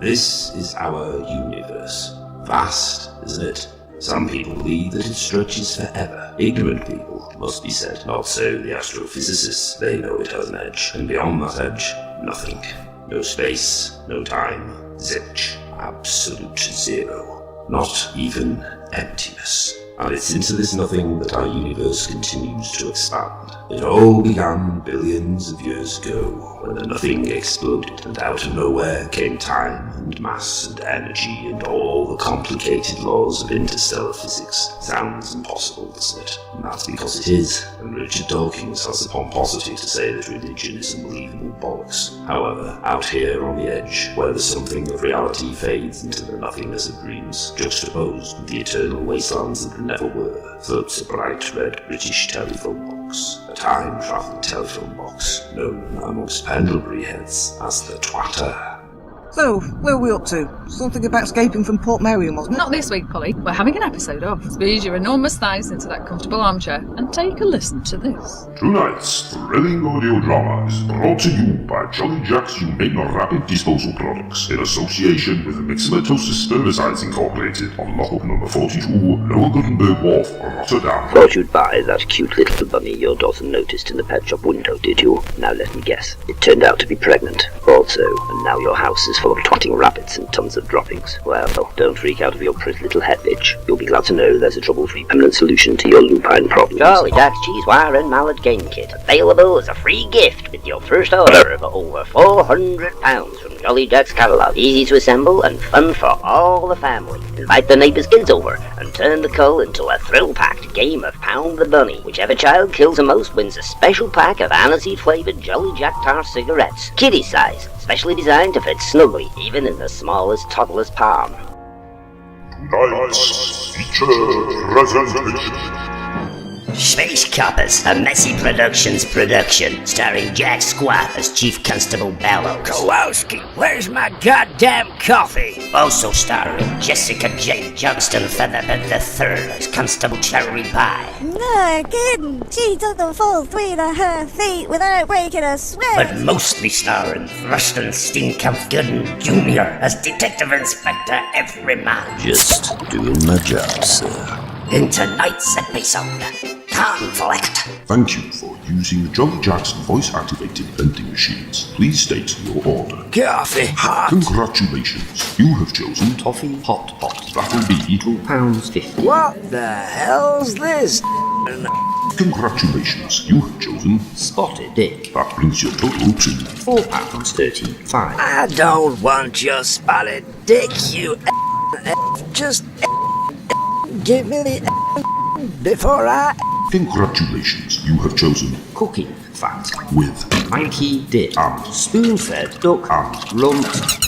This is our universe. Vast, isn't it? Some people believe that it stretches forever. Ignorant people, must be said. Not so the astrophysicists. They know it has an edge. And beyond that edge, nothing. No space, no time. Zilch. Absolute zero. Not even emptiness. And it's into this nothing that our universe continues to expand. It all began billions of years ago, when the nothing exploded, and out of nowhere came time and mass and energy and all the complicated laws of interstellar physics. Sounds impossible, doesn't it? And that's because it is, and Richard Dawkins has the pomposity to say that religion is unbelievable bollocks. However, out here on the edge, where the something of reality fades into the nothingness of dreams, juxtaposed with the eternal wastelands that never were, floats a bright red British telephone box. A time-travelling telephone box, known amongst Pendlebury heads as the Twatter. So, where are we up to? Something about escaping from Port Merion, wasn't it? Not this week, Polly. We're having an episode of. Squeeze your enormous thighs into that comfortable armchair and take a listen to this. Tonight's thrilling audio drama is brought to you by Jolly Jack's Humane Rapid Disposal Products in association with Mixomatosis Spermicides Incorporated on lockup number 42, Lower Gothenburg Wharf, Rotterdam. Thought you'd buy that cute little bunny your daughter noticed in the pet shop window, did you? Now let me guess. It turned out to be pregnant. Also, and now your house is full of twatting rabbits and tons of droppings. Well, don't freak out of your pretty little head, bitch. You'll be glad to know there's a trouble-free permanent solution to your lupine problems. Jolly Jack's Cheese Wire and Mallet Game Kit. Available as a free gift with your first order of over £400 from Jolly Jack's catalogue. Easy to assemble and fun for all the family. Invite the neighbours' kids over and turn the cull into a thrill-packed game of Pound the Bunny. Whichever child kills the most wins a special pack of aniseed-flavoured Jolly Jack Tar cigarettes. Kiddie size, specially designed to fit snugly, even in the smallest toddler's palm. Tonight's feature presentation. Space Coppers, a Messy Productions production, starring Jack Squat as Chief Constable Bellows. Kowalski, where's my goddamn coffee? Also starring Jessica J. Johnston Featherbed III as Constable Cherry Pie. No kidding, she took the full 3.5 feet without breaking a sweat. But mostly starring Thruston Steenkamp Gooden Jr. as Detective Inspector Everyman. Just doing my job, sir. In tonight's episode, Conflict. Thank you for using the Jolly Jackson voice-activated vending machines. Please state your order. Coffee hot. Congratulations, you have chosen Toffee hot. that'll be £2.50. What the hell's this? Congratulations, you have chosen Spotted Dick. that brings your total to £4.35. I don't want your spotted dick, you just give me the before I. Congratulations, you have chosen Cooking fat. with Mikey dip. and Spoon-fed duck. and Lumped.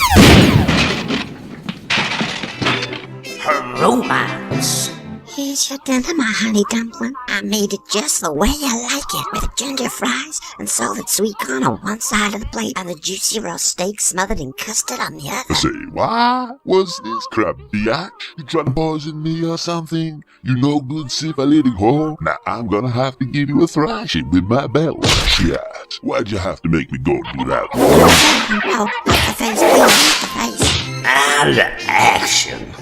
Romance. Here's your dinner, my honey dumpling. I made it just the way you like it, with ginger fries and salted sweet corn on one side of the plate and the juicy roast steak smothered in custard on the other. say, why was this crap, biatch? You trying to poison me or something? You no good syphilitic whore? Now I'm gonna have to give you a thrashing with my belt. Shit, why'd you have to make me go through that? No, not the face, please, not the face. And action.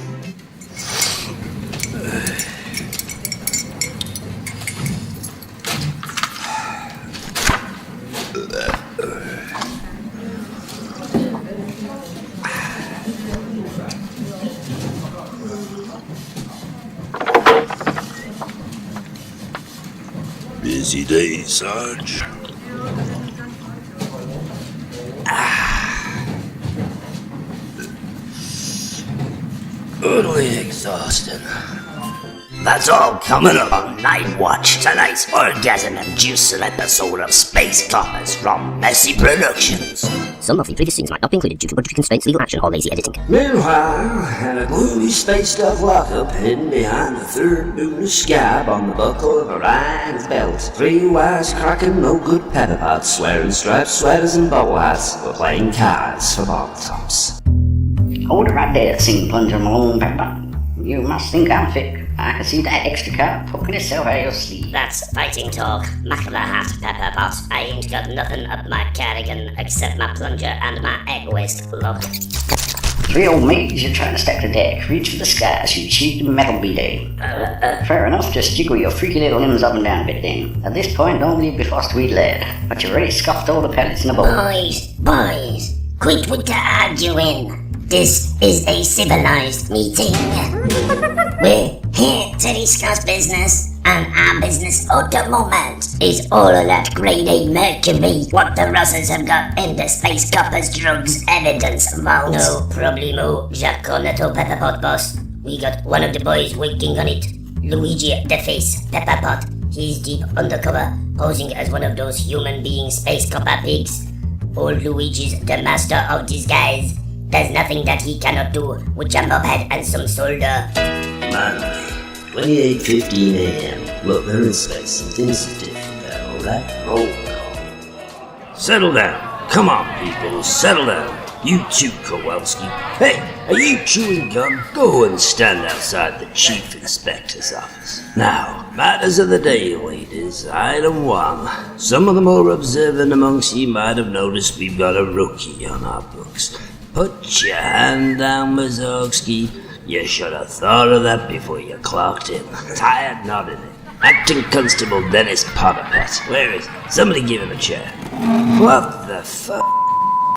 Busy day, Sarge. Utterly exhausting. That's all coming up on Night Watch, tonight's orgasm-inducing episode of Space Coppers from Messy Productions. Some of the previous scenes might not be included due to budgetary constraints, legal action, or lazy editing. Meanwhile, in a gloomy space-stuff lockup hidden behind the third moon scab on the buckle of Orion's belt, three wise-cracking no-good pepper pots wearing striped sweaters and bubble hats were playing cards for bottle tops. Hold it right there, Sing Plunger Malone Pepper. You must think I'm thick. I can see that extra card poking itself out of your sleeve. That's fighting talk. Mackerel hat, pepper pot. I ain't got nothing up my cardigan except my plunger and my egg waste. Look. Three old maids you're trying to stack the deck. Reach for the skies, you cheap metal B-Day. Fair enough, just jiggle your freaky little limbs up and down a bit then. At this point, don't leave before sweet lad. But you already scuffed all the pellets in the bowl. Boys, quit with the arguing. This is a civilized meeting. We're here to discuss business, and our business at the moment is all of that grade A mercury what the Russes have got in the Space Coppers drugs evidence vault. No problemo, Jacques Cornetto Pepperpot boss. We got one of the boys waiting on it. Luigi the Face Pepperpot. He's deep undercover, posing as one of those human being space copper pigs. Old Luigi's the master of disguise. There's nothing that he cannot do with Jumbo Head and some soldier. Monday, 28:15 a.m. Look, there is space. Some things are different there, alright? Oh, Settle down. Come on, people, settle down. You too, Kowalski. Hey, are you chewing gum? Go and stand outside the Chief Inspector's office. Now, matters of the day, ladies. Item 1. Some of the more observant amongst you might have noticed we've got a rookie on our books. Put your hand down, Mazowski. You should have thought of that before you clocked in. Tired nodding it. Acting Constable Dennis Potterpet. Where is he? Somebody give him a chair. What the fuck?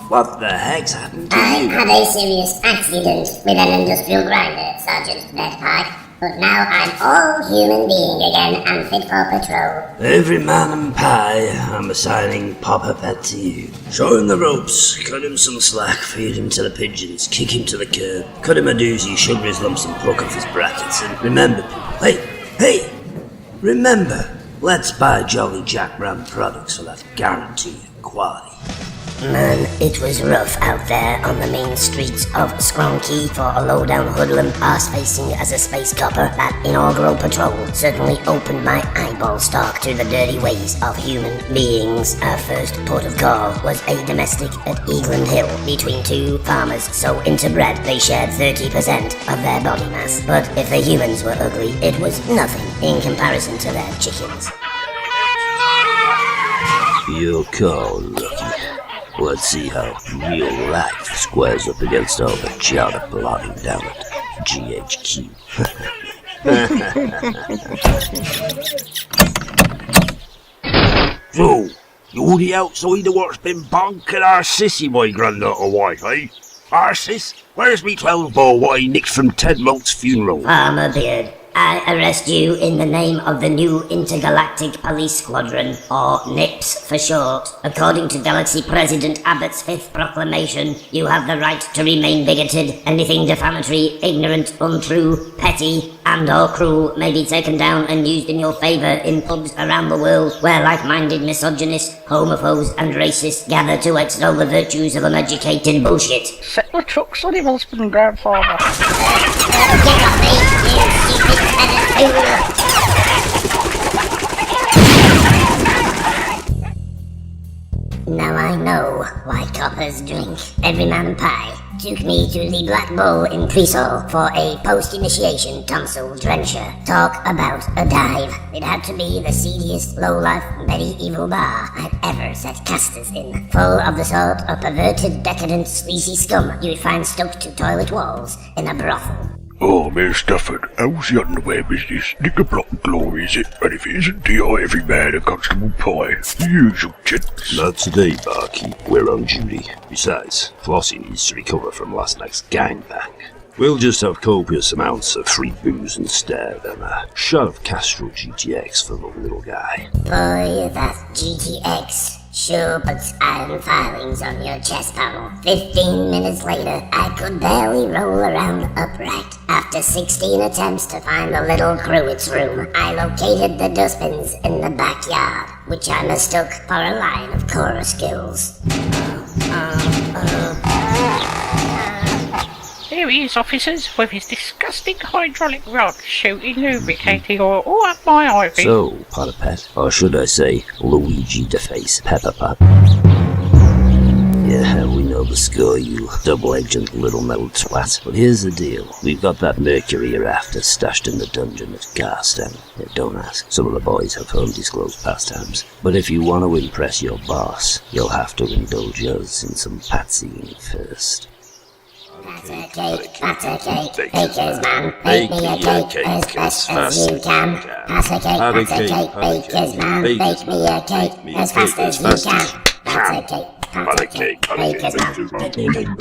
What the heck's happened to I you? had a serious accident with an industrial grinder, Sergeant Bedpike. But now I'm all human being again and fit for patrol. Every man and pie, I'm assigning Potterpet to you. Show him the ropes, cut him some slack, feed him to the pigeons, kick him to the curb, cut him a doozy, sugar his lumps and pluck off his brackets, and remember people, hey, remember, let's buy Jolly Jack brand products for that guaranteed quality. Man, it was rough out there on the main streets of Skronky for a low-down hoodlum arse-facing as a space copper. That inaugural patrol certainly opened my eyeball stalk to the dirty ways of human beings. Our first port of call was a domestic at Eagland Hill between two farmers so interbred they shared 30% of their body mass. But if the humans were ugly, it was nothing in comparison to their chickens. Your call, Rookie. Let's see how real life squares up against all the chowder plotting down at GHQ. So, you're the outsider what's been bonking our sissy, my granddaughter wife, eh? Our sis? Where's me 12 ball what I nicked from Ted Moult's funeral? Farmer Beard, I arrest you in the name of the new Intergalactic Police Squadron, or NIPS for short. According to Galaxy President Abbott's 5th proclamation, you have the right to remain bigoted. Anything defamatory, ignorant, untrue, petty, and or cruel may be taken down and used in your favour in pubs around the world where like-minded misogynists, homophobes and racists gather to extol the virtues of uneducated bullshit. Set the trucks on him, husband and grandfather. Get off me, you stupid peasant fool! Now I know why coppers drink. Every man pie took me to the Black Bull in Clisol for a post-initiation tonsil drencher. Talk about a dive. It had to be the seediest, low-life, medieval bar I'd ever set casters in. Full of the sort of perverted, decadent, sleazy scum you'd find stuck to toilet walls in a brothel. Oh, Mayor Stafford, how's the underwear business? Knicker-block glory, is it? And if it isn't, D.I. every man a Constable Pie. The usual, gents. Not today, barkeep. We're on duty. Besides, Flossie needs to recover from last night's gangbang. We'll just have copious amounts of free booze instead, and a shot of Castro GTX for the little guy. Boy, that GTX sure puts iron filings on your chest panel. 15 minutes later, I could barely roll around upright. After 16 attempts to find the little Cruit's room, I located the dustbins in the backyard, which I mistook for a line of chorus skills. Here he is, officers, with his disgusting hydraulic rod shooting lubricating oil all up my ivy. So, Potterpet, or should I say, Luigi the Face Pepperpot. Yeah, we know the score, you double-agent little metal twat. But here's the deal. We've got that mercury you're after stashed in the dungeon at Garstown. Yeah, don't ask. Some of the boys have undisclosed pastimes. But if you want to impress your boss, you'll have to indulge us in some patsying first. Batter cake, baker's man, bake me a cake as fast as you can. Batter cake, baker's man, bake me a cake as fast as you can. Batter cake, baker's man.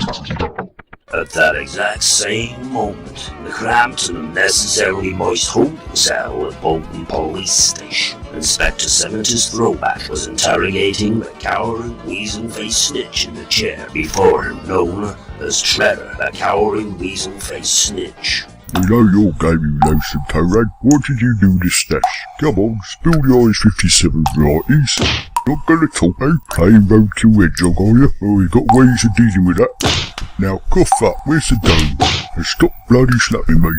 At that exact same moment, the cramped and unnecessarily moist holding cell at Bolton Police Station, Inspector Senator's throwback was interrogating the cowering, weasel-faced snitch in the chair before him, known as Trevor, the cowering, weasel-faced snitch. We know your gaming lonesome, Torad. What did you do to Stash? Come on, spill the Ice 57 varieties. Not gonna talk, eh? Playing road to hedgehog, are you? Oh, you got ways of dealing with that. Now cough up, where's the dough? And stop bloody slapping me.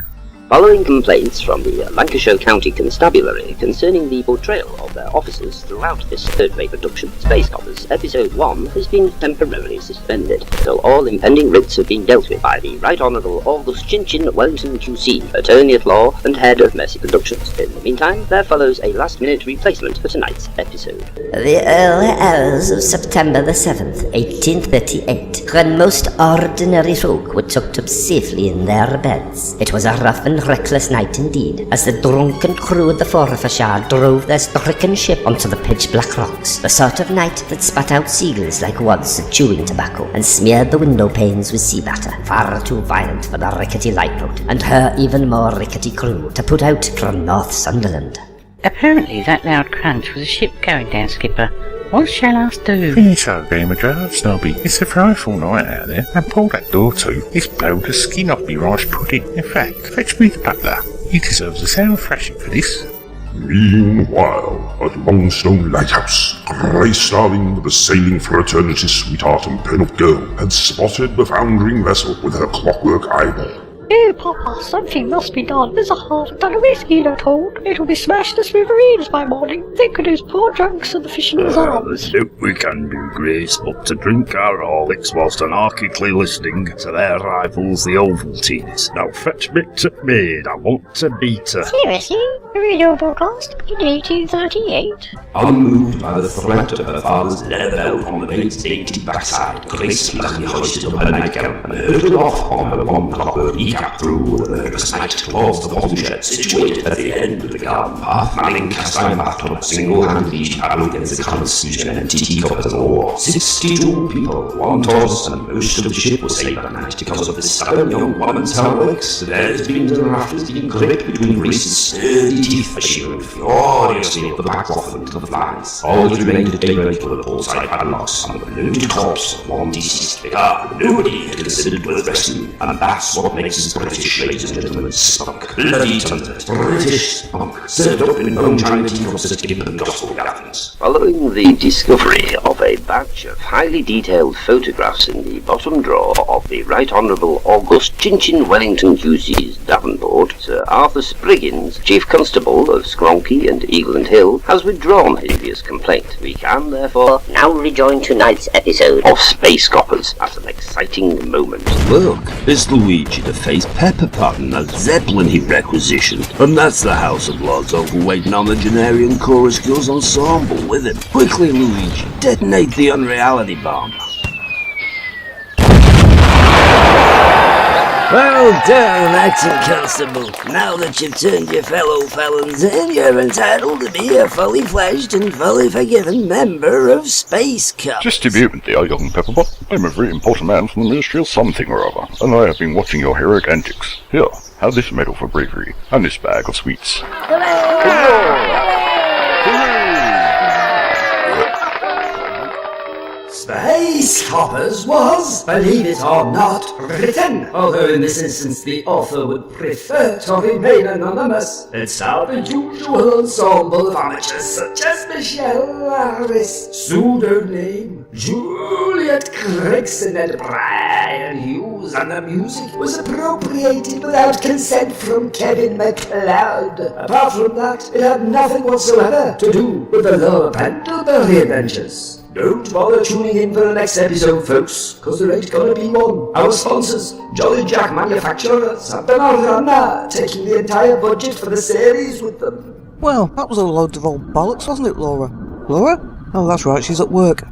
Following complaints from the Lancashire County Constabulary concerning the portrayal of their officers throughout this third-rate production, Space Coppers Episode 1 has been temporarily suspended until all impending writs have been dealt with by the Right Honourable August Chinchin Wellington QC, Attorney at Law and Head of Mercy Productions. In the meantime, there follows a last-minute replacement for tonight's episode. The early hours of September the 7th, 1838, when most ordinary folk were tucked up safely in their beds. It was a rough and reckless night indeed, as the drunken crew of the Forfarshire drove their stricken ship onto the pitch-black rocks, the sort of night that spat out seagulls like wads of chewing tobacco and smeared the window panes with sea batter, far too violent for the rickety lifeboat and her even more rickety crew to put out from North Sunderland. Apparently that loud crunch was a ship going down, Skipper. What shall us do? Finish our game of drafts, Snobby. It's a frightful night out there, and pull that door to. It's blown the skin off me rice pudding. In fact, fetch me the butler. He deserves a sound thrashing for this. Meanwhile, at Longstone Lighthouse, Grace Starling, the sailing fraternity's sweetheart and pin-up girl, had spotted the foundering vessel with her clockwork eyeball. Oh, Papa, something must be done. There's a half-ton of whiskey, they're told. It'll be smashed to smithereens by morning. Think of those poor drunks and the fishermen's arms. There's we can do, Grace, but to drink our Horlicks whilst anarchically listening to their rivals, the Ovaltines. Now fetch me to maid, I want to beat her. Seriously? A radio broadcast? In 1838? Unmoved by the threat of her father's leather belt on the maid's dainty backside, Grace luckily hoisted up her nightgown and hurtled off on her one copper cap through the nervous night towards the bottom shed situated at the end of the garden path. Manning cast iron bathtub single-handedly paddled against the constant and empty teacup as an oar. 62 people, one tortoise, and most of the ship was saved that night because of the stubborn young woman's heroics. The beds, beams, and rafters being gripped between Grace's sturdy teeth as she went furiously up the back coffin to the flies. All that remained at daybreak were the port-side padlocks and the loaded corpse of one deceased vicar nobody had considered worth rescuing, and that's what makes us British, ladies and gentlemen, spunk. Bloody thunder, British spunk, served up in bone china teacups at Gibbon Gospel Gatherings. Following the discovery of a batch of highly detailed photographs in the bottom drawer of the Right Honourable August Chinchin Wellington QC's Davenport, Sir Arthur Spriggins, Chief Constable of Skronky and Eagle and Hill, has withdrawn his complaint. We can, therefore, now rejoin tonight's episode of Space Coppers at an exciting moment. Look, it's Luigi the Face Pepper Pot and that Zeppelin he requisitioned. And that's the House of Lords overweight nonagenarian chorus girls ensemble with him. Quickly, Luigi, detonate the unreality bomb. Well done, acting constable. Now that you've turned your fellow felons in, you're entitled to be a fully fledged and fully forgiven member of Space Cup. Just to be even there, young Pepperpot, I'm a very important man from the Ministry of something or other, and I have been watching your heroic antics. Here, have this medal for bravery, and this bag of sweets. Space Coppers was, believe it or not, written, although in this instance the author would prefer to remain anonymous. It starred a usual ensemble of amateurs such as Michelle Harris, pseudonym Juliet Gregson and Brian Hughes, and the music was appropriated without consent from Kevin MacLeod. Apart from that, it had nothing whatsoever to do with the Laura Pendlebury Adventures. Don't bother tuning in for the next episode, folks, because there ain't gonna be one. Our sponsors, Jolly Jack Manufacturers, have been on run, taking the entire budget for the series with them. Well, that was a load of old bollocks, wasn't it, Laura? Laura? Oh, that's right, she's at work.